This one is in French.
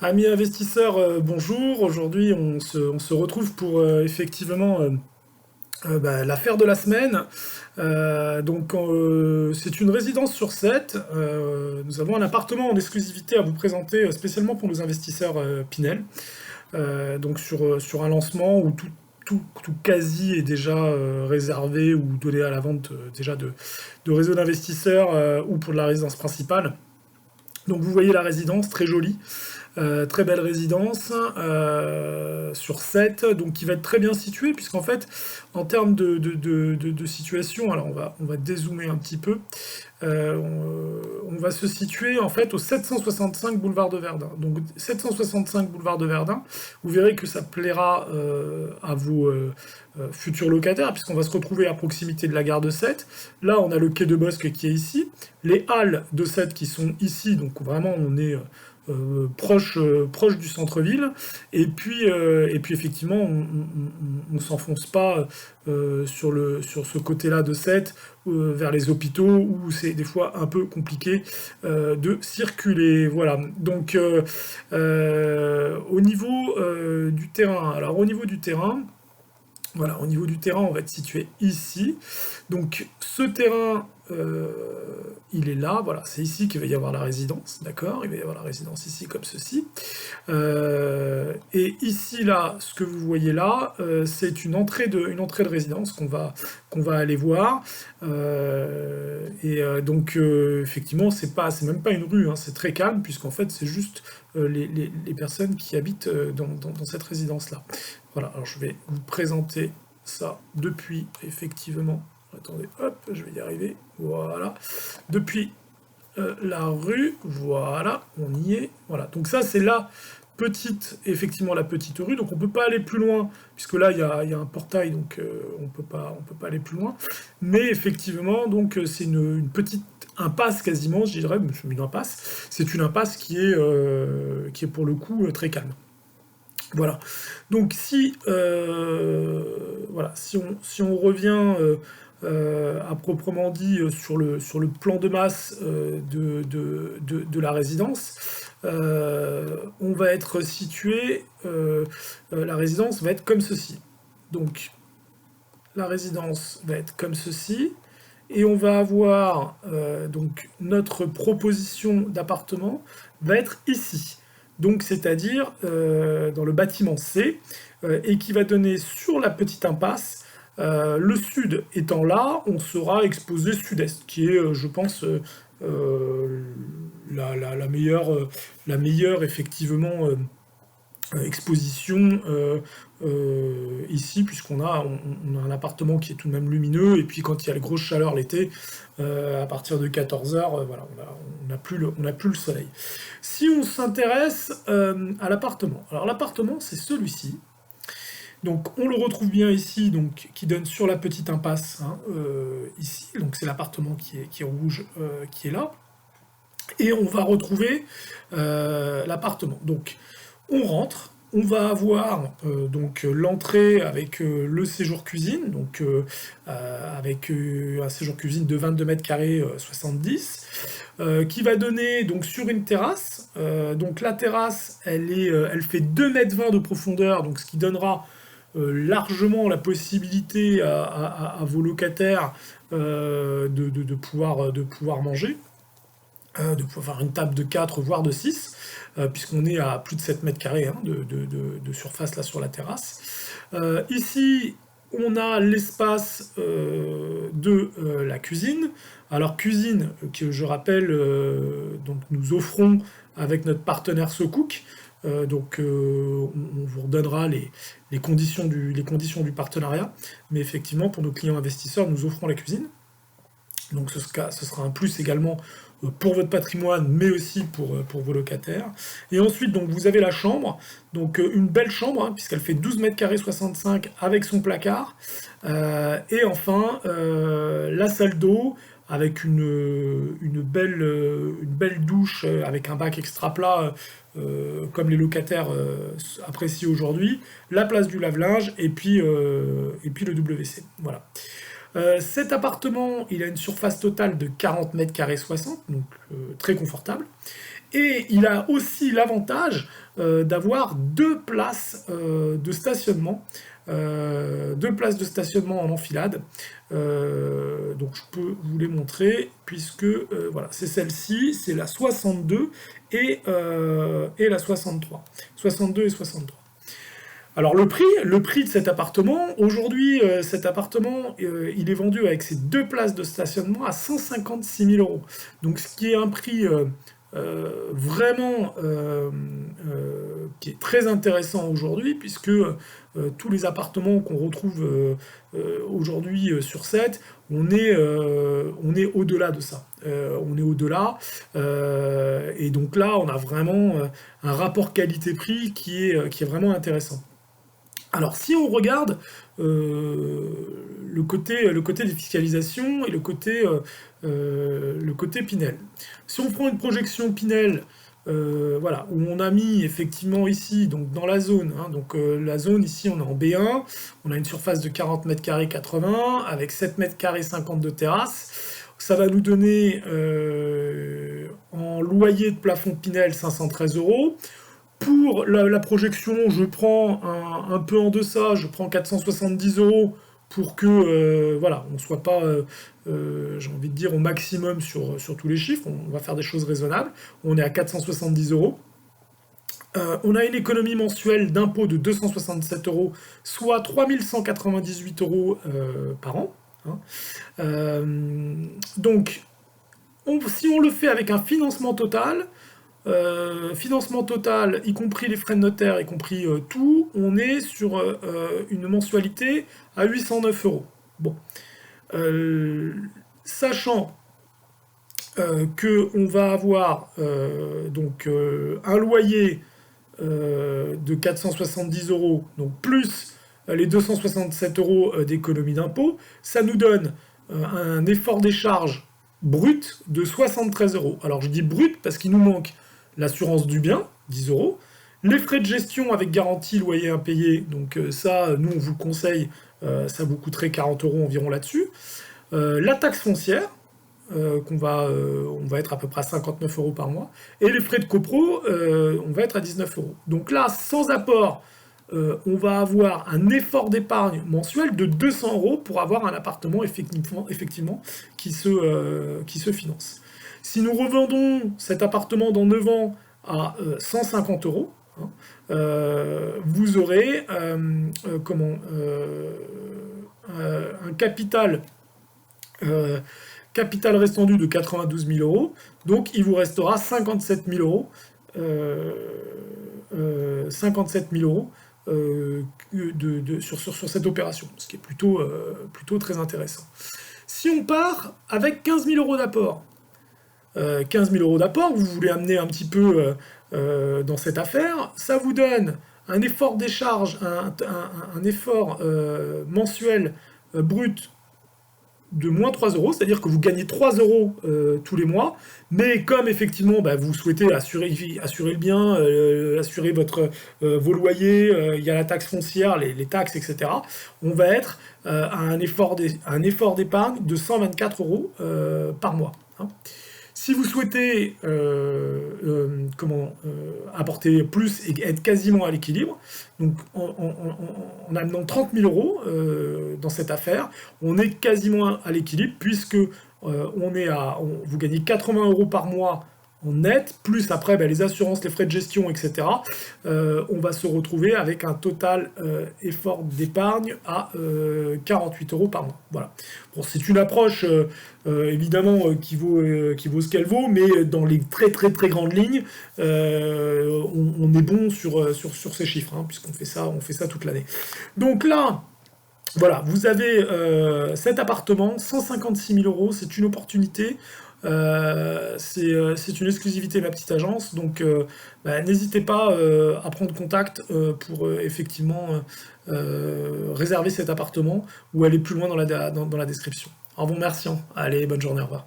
Amis investisseurs, bonjour. Aujourd'hui, on se retrouve pour effectivement l'affaire de la semaine. C'est une résidence sur 7. Nous avons un appartement en exclusivité à vous présenter spécialement pour nos investisseurs Pinel. Sur un lancement où tout quasi est déjà réservé ou donné à la vente déjà de réseaux d'investisseurs ou pour de la résidence principale. Donc vous voyez la résidence, très jolie. Très belle résidence sur 7, donc qui va être très bien située, puisqu'en fait, en termes de situation, alors on va dézoomer un petit peu, on va se situer en fait au 765 boulevard de Verdun. Donc 765 boulevard de Verdun, vous verrez que ça plaira à vos futurs locataires, puisqu'on va se retrouver à proximité de la gare de 7. Là, on a le quai de Bosque qui est ici, les halles de 7 qui sont ici, donc vraiment on est proche du centre-ville, et puis effectivement, on s'enfonce pas sur ce côté-là de 7 vers les hôpitaux, où c'est des fois un peu compliqué de circuler. Voilà. Donc, au niveau du terrain, alors au niveau du terrain, voilà, au niveau du terrain, on va être situé ici. Donc ce terrain, il est là, voilà, c'est ici qu'il va y avoir la résidence, d'accord? Il va y avoir la résidence ici comme ceci. Et ici, là, ce que vous voyez là, c'est une entrée de résidence qu'on va aller voir. Effectivement, c'est même pas une rue, hein, c'est très calme, puisqu'en fait, c'est juste les personnes qui habitent dans cette résidence-là. Voilà, alors je vais vous présenter ça depuis, effectivement, attendez, hop, je vais y arriver, voilà, depuis la rue, voilà, on y est, voilà, donc ça c'est effectivement la petite rue, donc on peut pas aller plus loin, puisque là il y a un portail, donc on peut pas aller plus loin, mais effectivement, donc c'est une petite impasse quasiment, je dirais, mais une impasse, c'est une impasse qui est pour le coup très calme. Voilà. Donc si on revient à proprement dit sur le plan de masse de la résidence, on va être situé, la résidence va être comme ceci. Donc la résidence va être comme ceci, et on va avoir donc notre proposition d'appartement va être ici. Donc c'est-à-dire dans le bâtiment C, et qui va donner sur la petite impasse. Le sud étant là, on sera exposé sud-est, qui est, je pense, la meilleure effectivement exposition ici, puisqu'on a un appartement qui est tout de même lumineux, et puis quand il y a la grosse chaleur l'été, à partir de 14 h, voilà, on n'a plus le soleil. Si on s'intéresse à l'appartement, alors l'appartement c'est celui-ci, donc on le retrouve bien ici, donc qui donne sur la petite impasse, hein, ici, donc c'est l'appartement qui est rouge, qui est là, et on va retrouver l'appartement. Donc on rentre, on va avoir donc l'entrée avec le séjour cuisine, donc avec un séjour cuisine de 22 mètres carrés 70, qui va donner donc sur une terrasse. Donc la terrasse, elle fait 2,20 m de profondeur, donc ce qui donnera largement la possibilité à vos locataires de pouvoir manger, de pouvoir faire une table de 4 voire de 6, puisqu'on est à plus de 7 mètres carrés, hein, de surface là sur la terrasse. Ici, on a l'espace de la cuisine. Alors cuisine que je rappelle, donc nous offrons avec notre partenaire SoCook. On vous redonnera les conditions du partenariat, mais effectivement pour nos clients investisseurs, nous offrons la cuisine. Donc ce sera un plus également pour votre patrimoine, mais aussi pour vos locataires. Et ensuite, donc, vous avez la chambre, donc une belle chambre, hein, puisqu'elle fait 12 mètres carrés 65 avec son placard. Et enfin, la salle d'eau avec une belle douche avec un bac extra plat, comme les locataires apprécient aujourd'hui, la place du lave-linge, et puis le WC. Voilà. Cet appartement, il a une surface totale de 40 mètres carrés 60, donc très confortable. Et il a aussi l'avantage d'avoir deux places de stationnement. Deux places de stationnement en enfilade. Donc je peux vous les montrer, puisque voilà, c'est celle-ci, c'est la 62 et la 63. 62 et 63. Alors le prix de cet appartement, aujourd'hui cet appartement il est vendu avec ses deux places de stationnement à 156 000 euros. Donc ce qui est un prix vraiment qui est très intéressant aujourd'hui, puisque tous les appartements qu'on retrouve aujourd'hui sur 7, on est au-delà de ça. On est au-delà, et donc là on a vraiment un rapport qualité-prix qui est vraiment intéressant. Alors, si on regarde le côté des fiscalisations et le côté Pinel. Si on prend une projection Pinel, voilà, où on a mis effectivement ici, donc dans la zone, hein, donc la zone ici on est en B1, on a une surface de 40 m² 80, avec 7 m² 50 de terrasse, ça va nous donner en loyer de plafond Pinel 513 euros. Pour la projection, je prends un peu en deçà, je prends 470 euros pour que voilà, on ne soit pas, j'ai envie de dire, au maximum sur tous les chiffres. On va faire des choses raisonnables. On est à 470 euros. On a une économie mensuelle d'impôt de 267 euros, soit 3198 euros par an. Hein. Donc, si on le fait avec un financement total, y compris les frais de notaire, y compris tout, on est sur une mensualité à 809 euros. Bon. Sachant qu'on va avoir donc un loyer de 470 euros, donc plus les 267 euros d'économie d'impôt, ça nous donne un effort des charges brut de 73 euros. Alors je dis brut parce qu'il nous manque l'assurance du bien, 10 euros, les frais de gestion avec garantie loyer impayé, donc ça, nous on vous le conseille, ça vous coûterait 40 euros environ là-dessus, la taxe foncière, on va être à peu près à 59 euros par mois, et les frais de copro, on va être à 19 euros. Donc là, sans apport, on va avoir un effort d'épargne mensuel de 200 euros pour avoir un appartement effectivement qui se finance. Si nous revendons cet appartement dans 9 ans à 150 euros, hein, vous aurez un capital restant dû de 92 000 euros, donc il vous restera 57 000 euros, 57 000 euros sur cette opération, ce qui est plutôt très intéressant. Si on part avec 15 000 euros d'apport, 15 000 euros d'apport, vous voulez amener un petit peu dans cette affaire, ça vous donne un effort des charges, un effort mensuel brut de moins 3 euros, c'est-à-dire que vous gagnez 3 euros tous les mois, mais comme effectivement vous souhaitez assurer le bien, assurer vos loyers, il y a la taxe foncière, les taxes, etc., on va être à un effort d'épargne de 124 euros par mois. Hein. Si vous souhaitez apporter plus et être quasiment à l'équilibre, donc en amenant 30 000 euros dans cette affaire, on est quasiment à l'équilibre, puisque vous gagnez 80 euros par mois en net, plus après les assurances, les frais de gestion, etc. On va se retrouver avec un total effort d'épargne à 48 euros par mois. Voilà. Bon, c'est une approche évidemment qui vaut ce qu'elle vaut, mais dans les très très très grandes lignes, on est bon sur ces chiffres, hein, puisqu'on fait ça toute l'année. Donc là, voilà, vous avez cet appartement, 156 000 euros, c'est une opportunité. C'est une exclusivité de la petite agence, donc n'hésitez pas à prendre contact pour effectivement réserver cet appartement ou aller plus loin dans la description. En vous remerciant. Allez, bonne journée, au revoir.